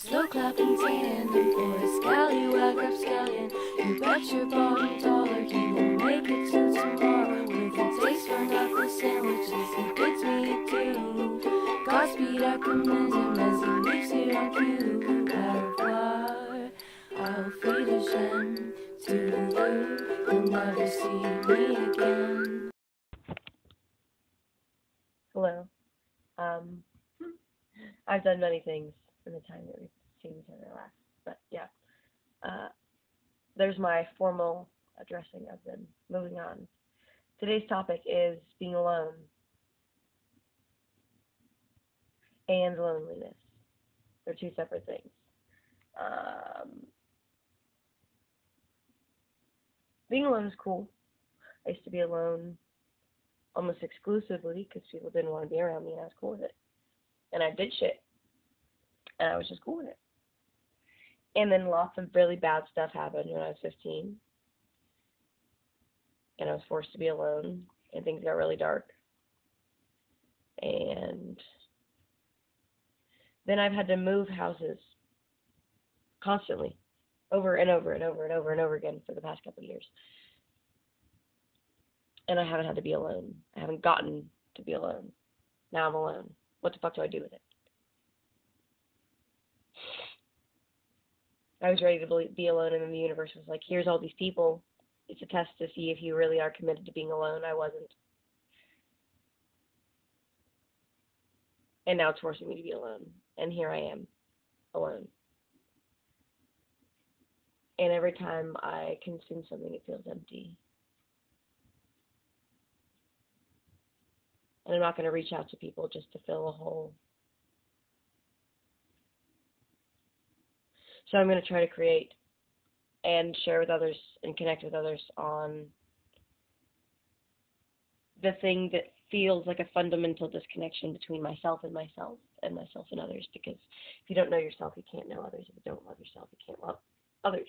Slow clapping tandem for a scallywag rapscallion. You bet your bottom dollar he won't make it till tomorrow. With a taste for knuckle sandwiches, he bids me adieu. Godspeed, I commend him as he leaves here on cue. Au revoir, I'll feed a shen. Toodaloo, you'll never see me again. Hello. Um, I've done many things in the time that we've seen each other last, but yeah. There's my formal addressing of them. Moving on. Today's topic is being alone and loneliness. They're two separate things. Being alone is cool. I used to be alone almost exclusively because people didn't want to be around me, and I was cool with it. And I did shit, and I was just cool with it. And then lots of really bad stuff happened when I was 15, and I was forced to be alone, and things got really dark. And then I've had to move houses constantly, over and over and over and over and over again for the past couple of years. And I haven't had to be alone. I haven't gotten to be alone. Now I'm alone. What the fuck do I do with it? I was ready to be alone, and then the universe was like, here's all these people. It's a test to see if you really are committed to being alone. I wasn't. And now it's forcing me to be alone. And here I am, alone. And every time I consume something, it feels empty. And I'm not going to reach out to people just to fill a hole. So I'm going to try to create and share with others and connect with others on the thing that feels like a fundamental disconnection between myself and others. Because if you don't know yourself, you can't know others. If you don't love yourself, you can't love others.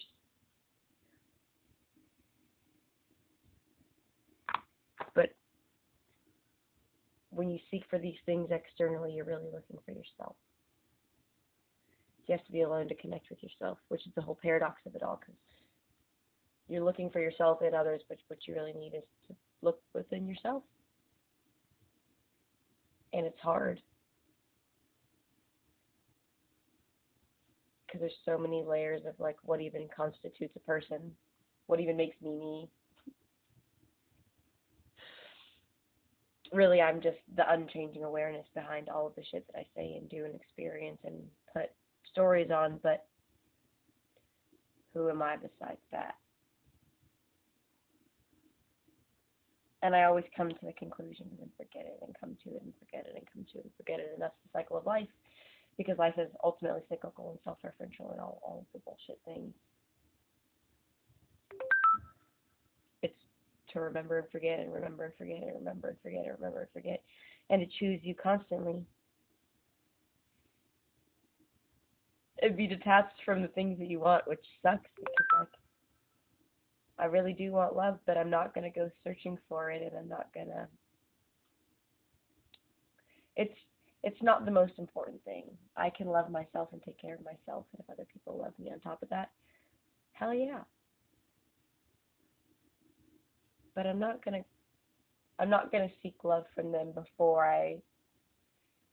But when you seek for these things externally, you're really looking for yourself. You have to be alone to connect with yourself, which is the whole paradox of it all, because you're looking for yourself in others, but what you really need is to look within yourself. And it's hard, because there's so many layers of, like, what even constitutes a person, what even makes me me. Really, I'm just the unchanging awareness behind all of the shit that I say and do and experience and put stories on, but who am I besides that? And I always come to the conclusion and then forget it and come to it and forget it and come to it and forget it, and that's the cycle of life, because life is ultimately cyclical and self-referential and all of the bullshit things. It's to remember and forget and remember and forget and remember and forget and remember and forget, and to choose you constantly. And be detached from the things that you want, which sucks, because, like, I really do want love, but I'm not going to go searching for it, and I'm not going to... It's not the most important thing. I can love myself and take care of myself, and if other people love me on top of that, hell yeah. But I'm not going to seek love from them before I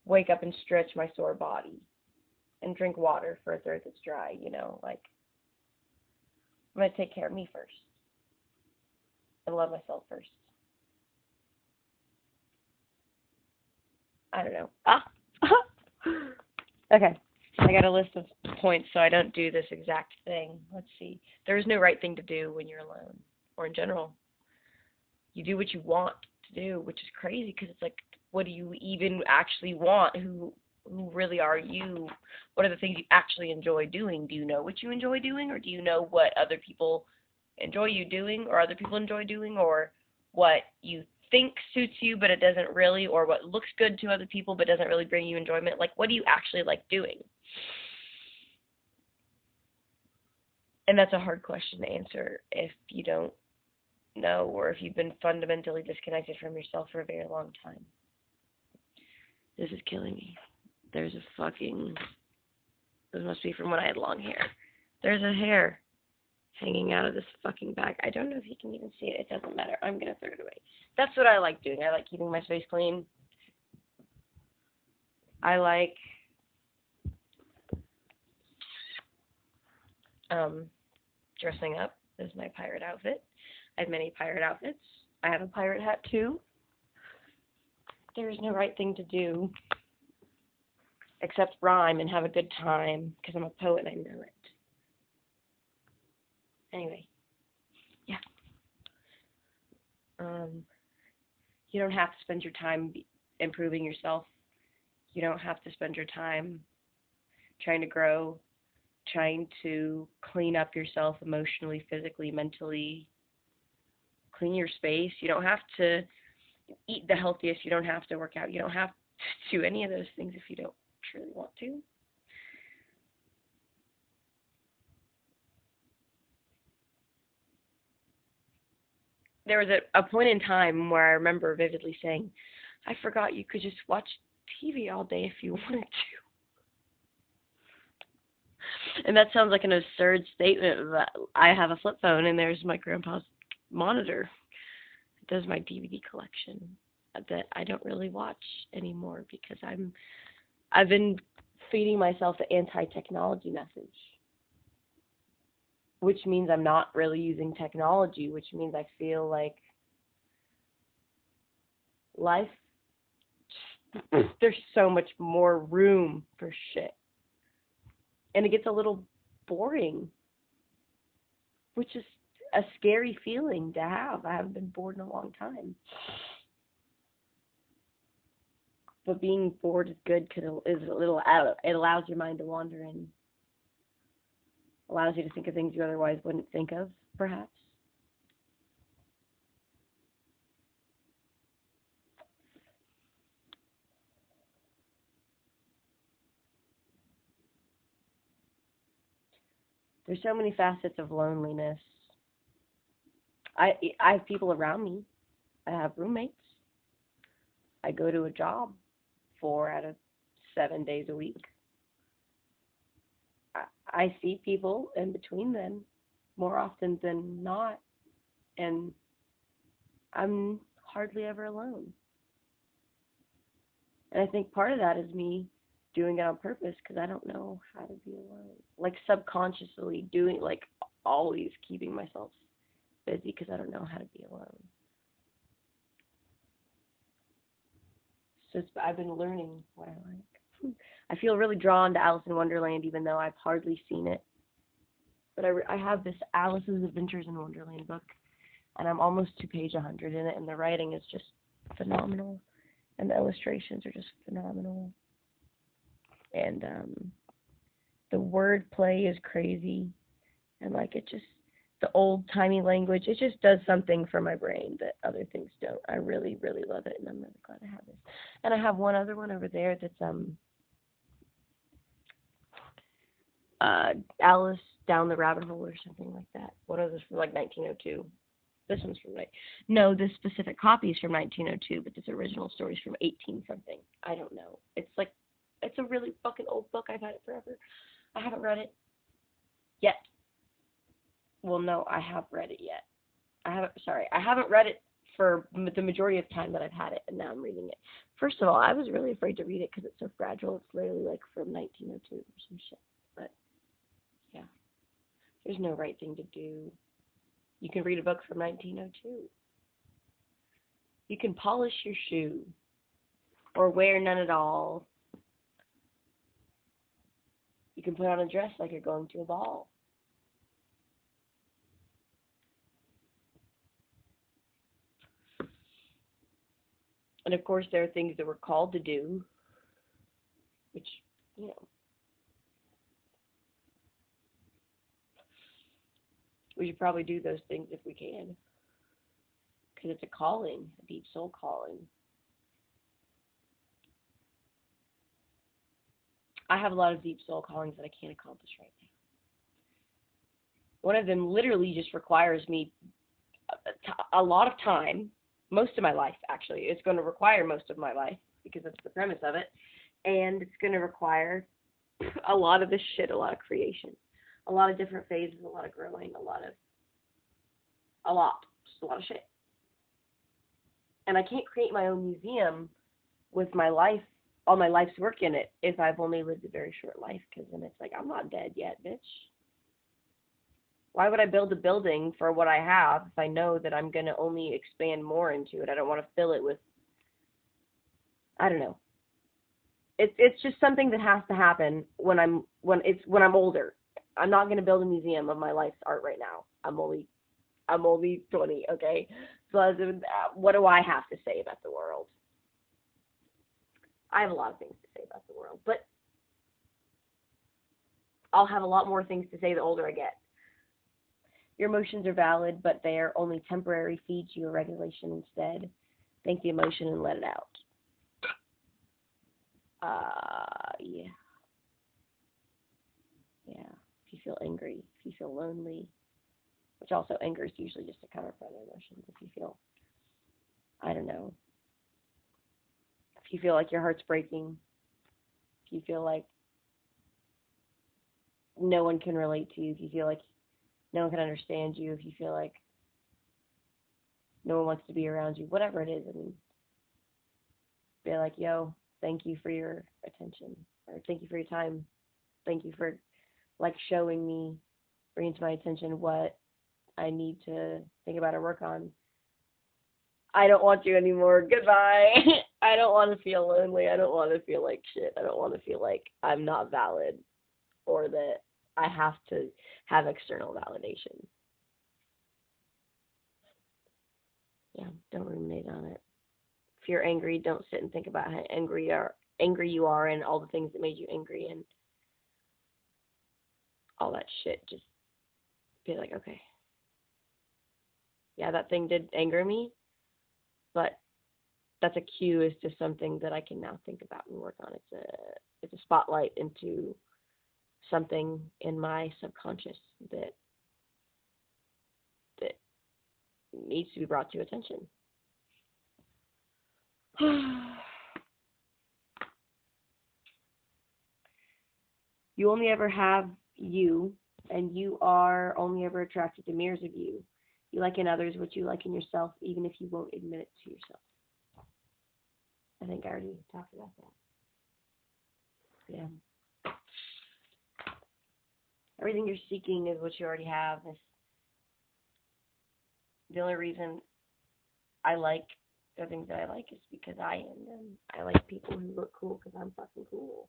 wake up and stretch my sore body and drink water for a throat that's dry, you know, like, I'm going to take care of me first and love myself first. I don't know. Okay, I got a list of points so I don't do this exact thing. Let's see. There is no right thing to do when you're alone, or in general. You do what you want to do, which is crazy, because it's like, what do you even actually want? Who really are you? What are the things you actually enjoy doing? Do you know what you enjoy doing, or do you know what other people enjoy you doing, or other people enjoy doing, or what you think suits you but it doesn't really, or what looks good to other people but doesn't really bring you enjoyment? Like, what do you actually like doing? And that's a hard question to answer if you don't know, or if you've been fundamentally disconnected from yourself for a very long time. This is killing me. There's a fucking This must be from when I had long hair. There's a hair hanging out of this fucking bag. I don't know if you can even see it. It doesn't matter. I'm going to throw it away. That's what I like doing. I like keeping my space clean. I like dressing up. This is my pirate outfit. I have many pirate outfits. I have a pirate hat too. There is no right thing to do except rhyme and have a good time because I'm a poet and I know it. Anyway, yeah. You don't have to spend your time improving yourself. You don't have to spend your time trying to grow, trying to clean up yourself emotionally, physically, mentally, clean your space. You don't have to eat the healthiest. You don't have to work out. You don't have to do any of those things if you don't truly want to. There was a point in time where I remember vividly saying, I forgot you could just watch TV all day if you wanted to. And that sounds like an absurd statement, but I have a flip phone and there's my grandpa's monitor. It does my DVD collection that I don't really watch anymore because I've been feeding myself the anti-technology message, which means I'm not really using technology, which means I feel like life, there's so much more room for shit. And it gets a little boring, which is a scary feeling to have. I haven't been bored in a long time. But being bored is good because it allows your mind to wander and allows you to think of things you otherwise wouldn't think of, perhaps. There's so many facets of loneliness. I have people around me. I have roommates. I go to a job 4 out of 7 days a week. I see people in between them more often than not, and I'm hardly ever alone. And I think part of that is me doing it on purpose because I don't know how to be alone. Like subconsciously doing, like always keeping myself busy because I don't know how to be alone. So I've been learning what I like. I feel really drawn to Alice in Wonderland even though I've hardly seen it. But I have this Alice's Adventures in Wonderland book, and I'm almost to page 100 in it, and the writing is just phenomenal, and the illustrations are just phenomenal. And the wordplay is crazy, and like it just, the old-timey language, it just does something for my brain that other things don't. I really, really love it, and I'm really glad I have this. And I have one other one over there that's Alice Down the Rabbit Hole or something like that. One of those from like 1902. This one's from no, this specific copy is from 1902, but this original story is from 18 something. I don't know. It's like, it's a really fucking old book. I've had it forever. I haven't read it yet. Well, no, I have read it yet. I haven't read it for the majority of time that I've had it, and now I'm reading it. First of all, I was really afraid to read it because it's so fragile. It's literally like from 1902 or some shit. But yeah, there's no right thing to do. You can read a book from 1902. You can polish your shoe or wear none at all. You can put on a dress like you're going to a ball. And of course, there are things that we're called to do, which, you know, we should probably do those things if we can, because it's a calling, a deep soul calling. I have a lot of deep soul callings that I can't accomplish right now. One of them literally just requires me a lot of time, most of my life, actually. It's going to require most of my life, because that's the premise of it. And it's going to require a lot of this shit, a lot of creation, a lot of different phases, a lot of growing, just a lot of shit. And I can't create my own museum with my life, all my life's work in it, if I've only lived a very short life, because then it's like, I'm not dead yet, bitch. Why would I build a building for what I have if I know that I'm going to only expand more into it? I don't want to fill it with, I don't know. It's just something that has to happen when I'm older. I'm not going to build a museum of my life's art right now. I'm only 20, okay? So what do I have to say about the world? I have a lot of things to say about the world, but I'll have a lot more things to say the older I get. Your emotions are valid, but they are only temporary. Feed you a regulation instead. Think the emotion and let it out. Yeah. Yeah. If you feel angry, if you feel lonely, which also anger is usually just a counterpart of emotions. If you feel, I don't know, if you feel like your heart's breaking, if you feel like no one can relate to you, if you feel like no one can understand you, if you feel like no one wants to be around you, whatever it is, I mean, be like, yo, thank you for your attention, or thank you for your time, thank you for, like, showing me, bringing to my attention what I need to think about or work on. I don't want you anymore. Goodbye. I don't want to feel lonely. I don't want to feel like shit. I don't want to feel like I'm not valid or that I have to have external validation. Yeah, don't ruminate on it. If you're angry, don't sit and think about how angry you are and all the things that made you angry and all that shit. Just be like, okay, yeah, that thing did anger me, but that's a cue as to something that I can now think about and work on. It's a spotlight into something in my subconscious that needs to be brought to attention. You only ever have you, and you are only ever attracted to mirrors of you. You like in others what you like in yourself, even if you won't admit it to yourself. I think I already talked about that. Yeah. Everything you're seeking is what you already have. The only reason I like the things that I like is because I am them. I like people who look cool because I'm fucking cool.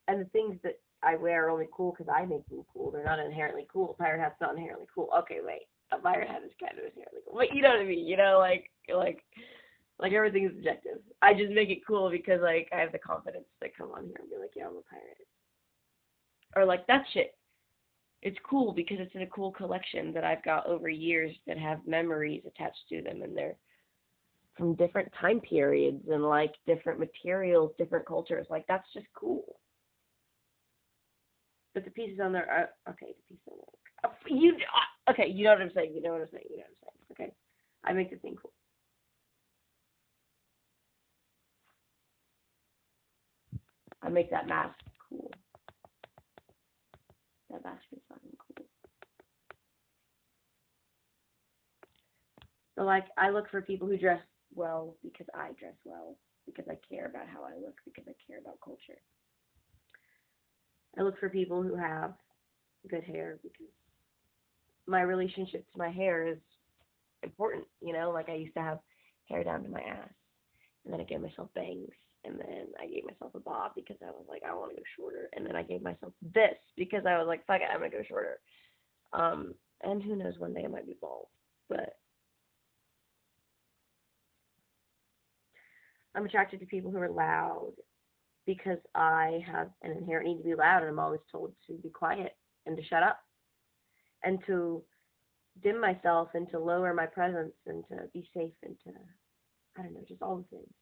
And the things that I wear are only cool because I make them cool. They're not inherently cool. A pirate hat's not inherently cool. Okay, wait. A pirate hat is kind of inherently cool. But you know what I mean? You know, like everything is subjective. I just make it cool because, like, I have the confidence to come on here and be like, yeah, I'm a pirate. Or, like, that shit. It's cool because it's in a cool collection that I've got over years that have memories attached to them, and they're from different time periods and, like, different materials, different cultures. Like, that's just cool. But the pieces on there are, okay, the pieces on there. Okay, you know what I'm saying. You know what I'm saying. Okay. I make the thing cool. I make that mask cool. That mask is fucking cool. So, like, I look for people who dress well because I dress well, because I care about how I look, because I care about culture. I look for people who have good hair because my relationship to my hair is important, you know? Like, I used to have hair down to my ass, and then I gave myself bangs, and then I gave myself a bob because I was like, I want to go shorter, and then I gave myself this because I was like, fuck it, I'm going to go shorter. And who knows, one day I might be bald, but I'm attracted to people who are loud because I have an inherent need to be loud, and I'm always told to be quiet and to shut up and to dim myself and to lower my presence and to be safe and to, I don't know, just all the things.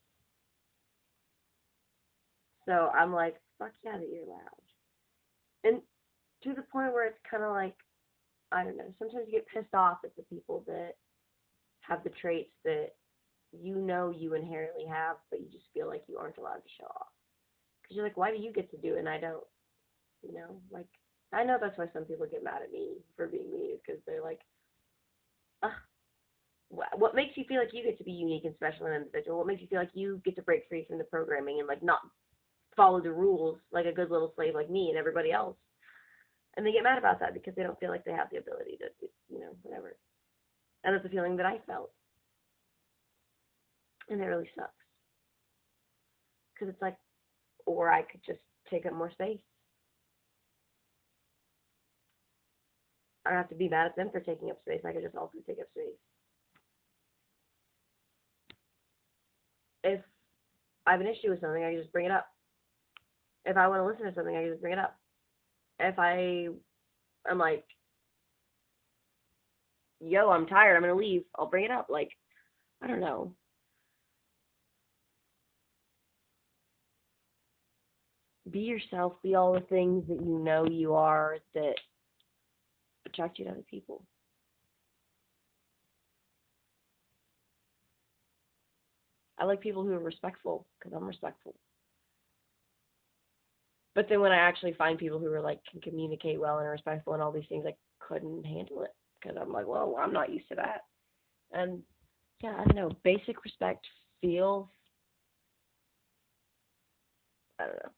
So I'm like, fuck yeah that you're loud. And to the point where it's kind of like, I don't know, sometimes you get pissed off at the people that have the traits that you know you inherently have, but you just feel like you aren't allowed to show off. Because you're like, why do you get to do it and I don't? You know, like, I know that's why some people get mad at me for being me, is because they're like, ah, what makes you feel like you get to be unique and special and individual? What makes you feel like you get to break free from the programming and, like, not follow the rules like a good little slave like me and everybody else? And they get mad about that because they don't feel like they have the ability to, whatever. And that's the feeling that I felt. And it really sucks. Because it's like, or I could just take up more space. I don't have to be mad at them for taking up space. I could just also take up space. If I have an issue with something, I can just bring it up. If I want to listen to something, I can just bring it up. If I'm like, yo, I'm tired, I'm going to leave, I'll bring it up. Like, I don't know. Be yourself. Be all the things that you know you are that attract you to other people. I like people who are respectful because I'm respectful. But then when I actually find people who are like can communicate well and are respectful and all these things, I couldn't handle it because I'm like, well, I'm not used to that. And yeah, I don't know. Basic respect feels, I don't know.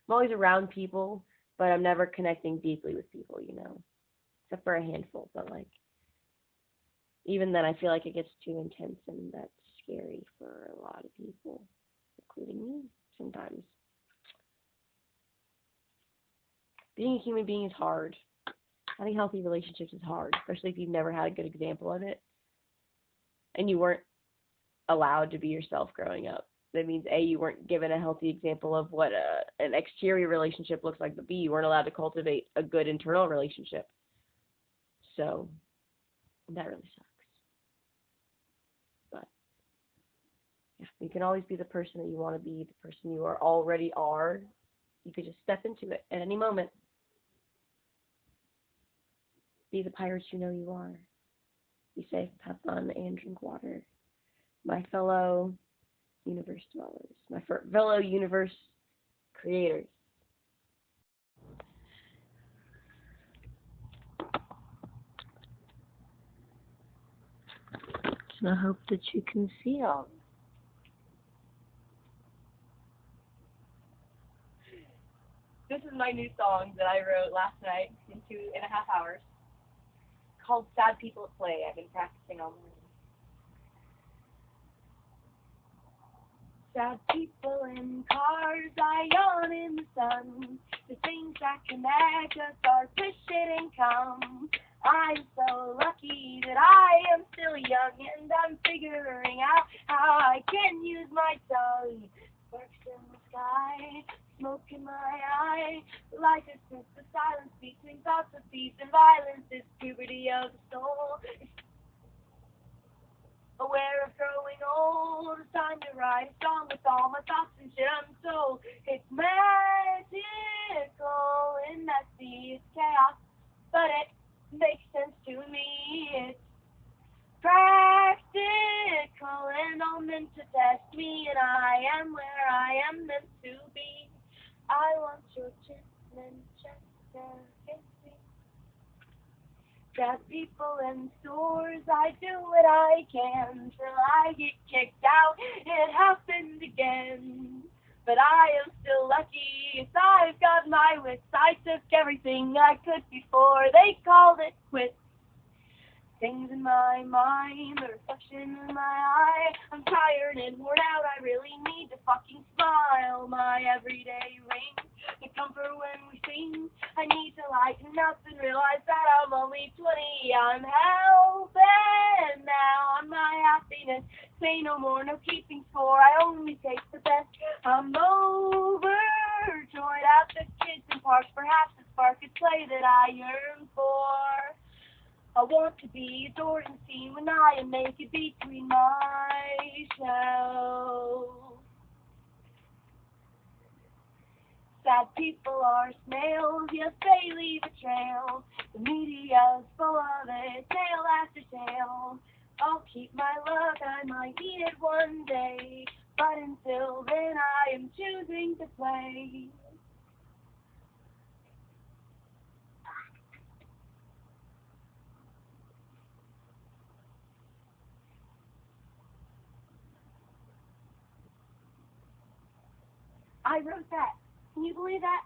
I'm always around people, but I'm never connecting deeply with people, except for a handful. But like, even then, I feel like it gets too intense, and that's scary for a lot of people, including me sometimes. Being a human being is hard. Having healthy relationships is hard, especially if you've never had a good example of it, and you weren't allowed to be yourself growing up. That means A, you weren't given a healthy example of what an exterior relationship looks like, but B, you weren't allowed to cultivate a good internal relationship. So that really sucks. But yeah, you can always be the person that you want to be, the person you already are. You could just step into it at any moment. Be the pirate you know you are. Be safe, have fun, and drink water. My fellow universe dwellers, my fellow universe creators. And I hope that you can see all. This is my new song that I wrote last night in 2.5 hours, called Sad People at Play. I've been practicing all morning. Sad people in cars, I yawn in the sun. The things that connect us are push it and come. I'm so lucky that I am still young and I'm figuring out how I can use my tongue. Sparks in the sky, smoke in my eye. Life is just the silence between thoughts of peace and violence. It's puberty of the soul. Aware of growing old, it's time to write a song with all my thoughts and shit untold. It's magical and messy, it's chaos, but it makes sense to me. It's practical and all meant to test me, and I am where I am meant to be. I want your chin and chest and sad people in stores, I do what I can till I get kicked out. It happened again, but I am still lucky. Yes, I've got my wits. I took everything I could before they called it quits. Things in my mind, the reflection in my eye. I'm tired and worn out, I really need to fucking smile. My everyday ring, the comfort when we sing. I need to lighten up and realize that I'm only 20. I'm hell-bent now on my happiness. Say no more, no keeping score, I only take the best. I'm overjoyed at the kids in parks, perhaps the spark of play that I yearn for. I want to be adored and seen when I am naked between myself. Sad people are snails, yes, they leave a trail. The media's full of it, tale after tale. I'll keep my luck, I might need it one day. But until then, I am choosing to play. I wrote that. Can you believe that?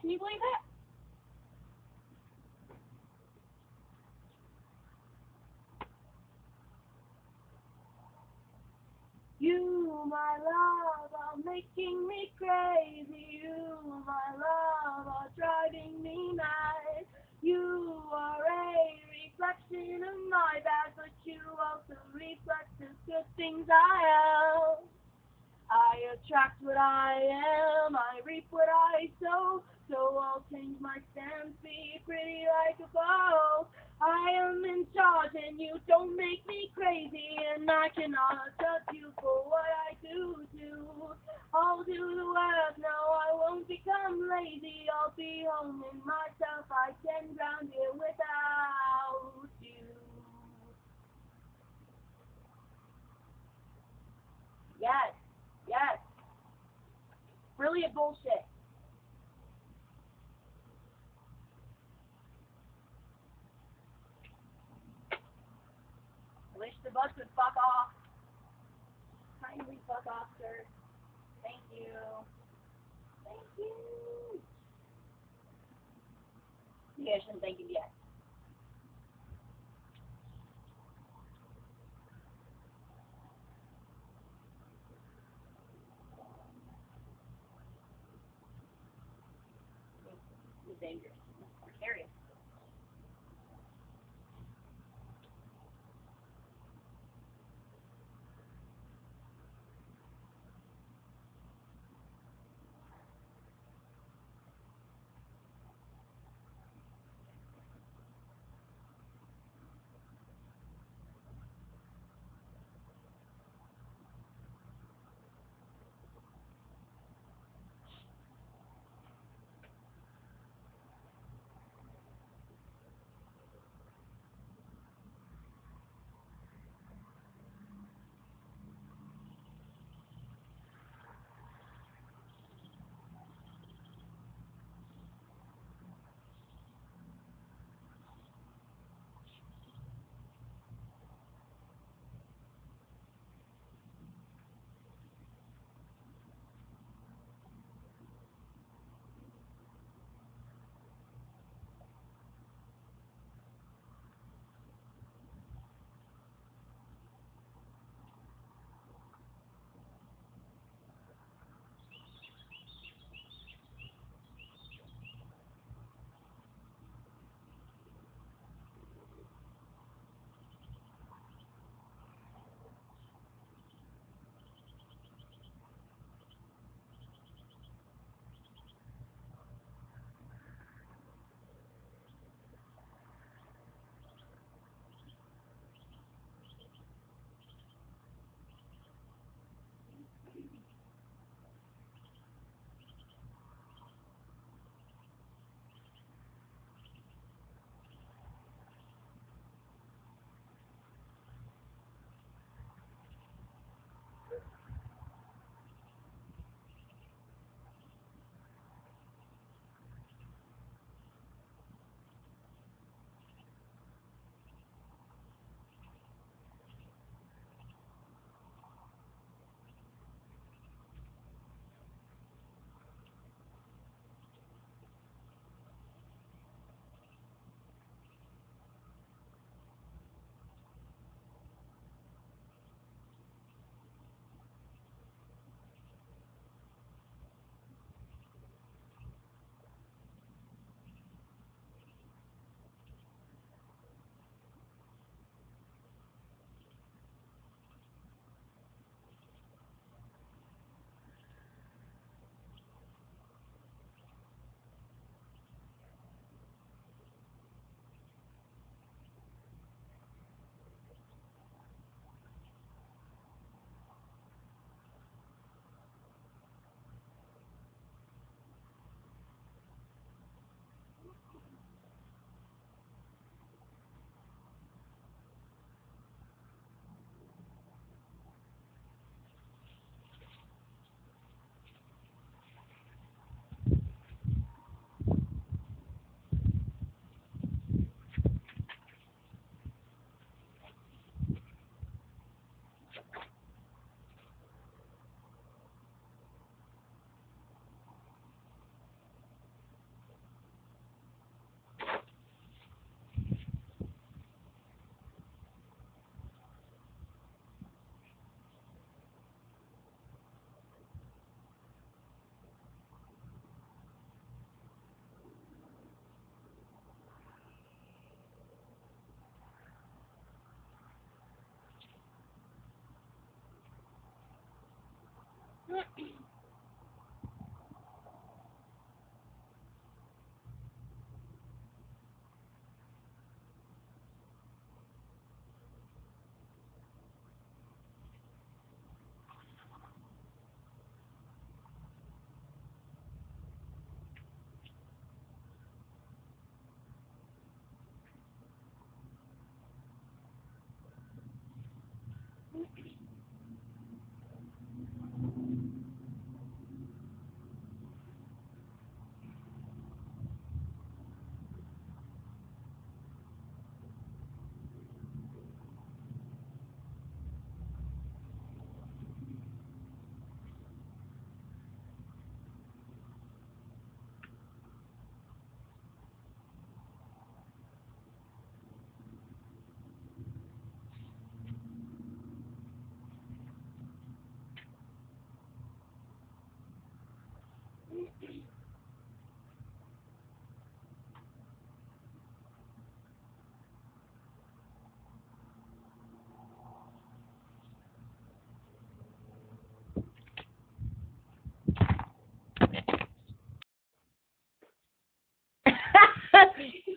Can you believe that? You, my love, are making me crazy. You, my love, are driving me mad. You are a reflection of my bad, but you also reflect the good things I am. I attract what I am, I reap what I sow, so I'll change my stance, be pretty like a bow. I am in charge and you don't make me crazy, and I cannot judge you for what I do. I'll do the work, no, I won't become lazy, I'll be home in myself, I can ground here without you. Yes, yes, brilliant bullshit. I wish the bus would fuck off. Kindly fuck off, sir. Thank you. Thank you. You guys shouldn't thank him yet. He's dangerous. Precarious.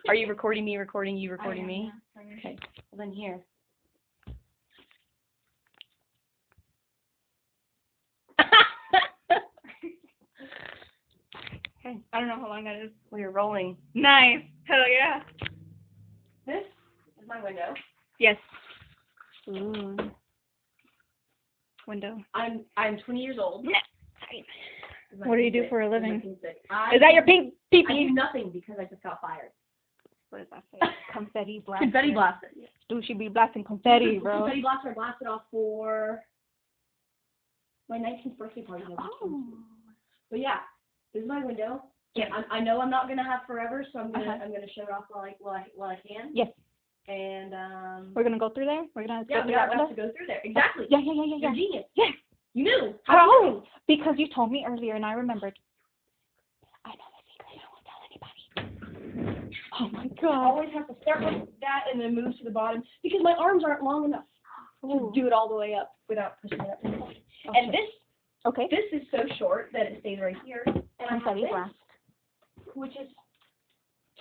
Are you recording me, recording you, recording me? Yeah. Okay. Well, then here. Okay. I don't know how long that is. We're rolling. Nice. Hell yeah. This is my window. Yes. Ooh. Window. I'm 20 years old. What do you do for a living? Is Is that your pink I pee-pee? do nothing because I just got fired. What does that say? Confetti blaster. Confetti blaster. Dude, she be blasting confetti, bro. Confetti blaster I blasted off for my 19th birthday party. Oh. But yeah, this is my window. Yes. I know I'm not gonna have forever, so I'm gonna Uh-huh. I'm gonna show it off while I can. Yes. And We're gonna go through there? We're gonna yeah, go we through that have window? to go through there. Exactly. Yeah. You're a genius. Yes. You knew. How did you know? Oh, because you told me earlier and I remembered. I know the secret. I won't tell anybody. Oh my I god. always have to start with that and then move to the bottom because my arms aren't long enough to do it all the way up without pushing it up. And Okay. this is so short that it stays right here. And I have Confetti this, blast. which is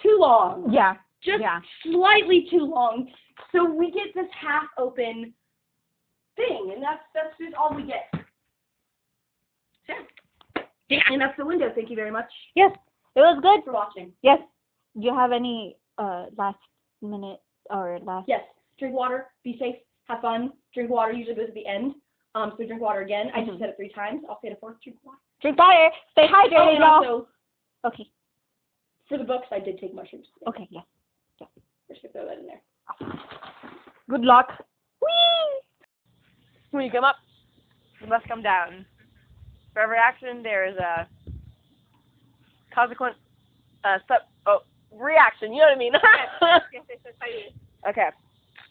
too long. Yeah. Just Yeah. slightly too long. So we get this half open thing, and that's just all we get. Yeah. And that's the window. Thank you very much Yes. It was good. for watching. Yes. Do you have any last minute or last? Yes. Drink water. Be safe. Have fun. Drink water usually goes at the end. So drink water again. I just said it 3 times. I'll say it a 4th. Drink water. Drink water. Stay Oh, hydrated, and y'all. also, Okay. for the books, I did take mushrooms. Okay. Yeah. We're just gonna throw that in there. Good luck. Whee! When you come up, you must come down. For every action, there is a consequent reaction. You know what I mean? Yes. Okay.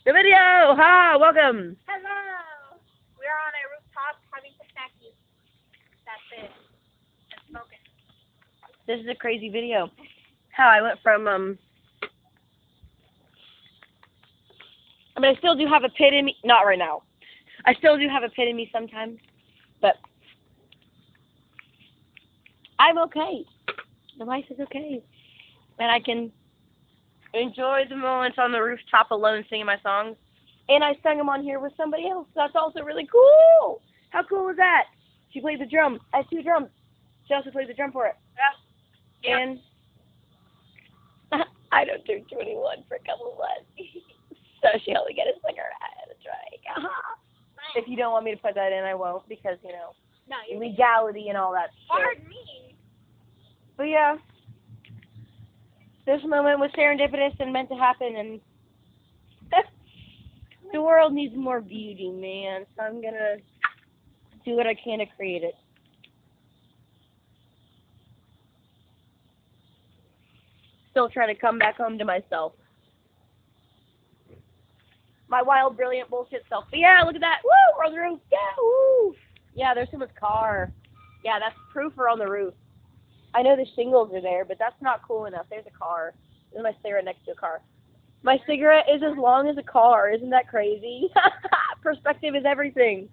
The video. Hi, welcome. Hello. We are on a rooftop having some snackies. That's it. And smoking. This is a crazy video. How I went from I mean, I still do have a pit in me. Not right now. I still do have a pit in me sometimes, but I'm okay. The life is okay, and I can enjoy the moments on the rooftop alone singing my songs. And I sang them on here with somebody else. That's also really cool. How cool is that? She played the drum. I have 2 drums. She also played the drum for it. Yeah. And I don't turn 21 for a couple of months. So she only get a cigarette and a drink. If you don't want me to put that in, I won't, because, you know, No, legality and all that shit. pardon me. But yeah, this moment was serendipitous and meant to happen, and the world needs more beauty, man, so I'm gonna do what I can to create it. Still trying to come back home to myself. My wild, brilliant bullshit self. But yeah, look at that. Woo! We're on the roof. Yeah, woo! Yeah, there's someone's car. Yeah, that's proof we're on the roof. I know the shingles are there, but that's not cool enough. There's a car. There's my cigarette next to a car. My cigarette is as long as a car. Isn't that crazy? Perspective is everything.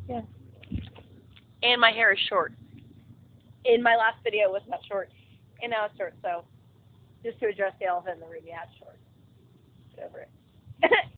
Yeah. And my hair is short. In my last video, it was not short, and now it's short. So, just to address the elephant in the room, yeah, it's short. Get over it.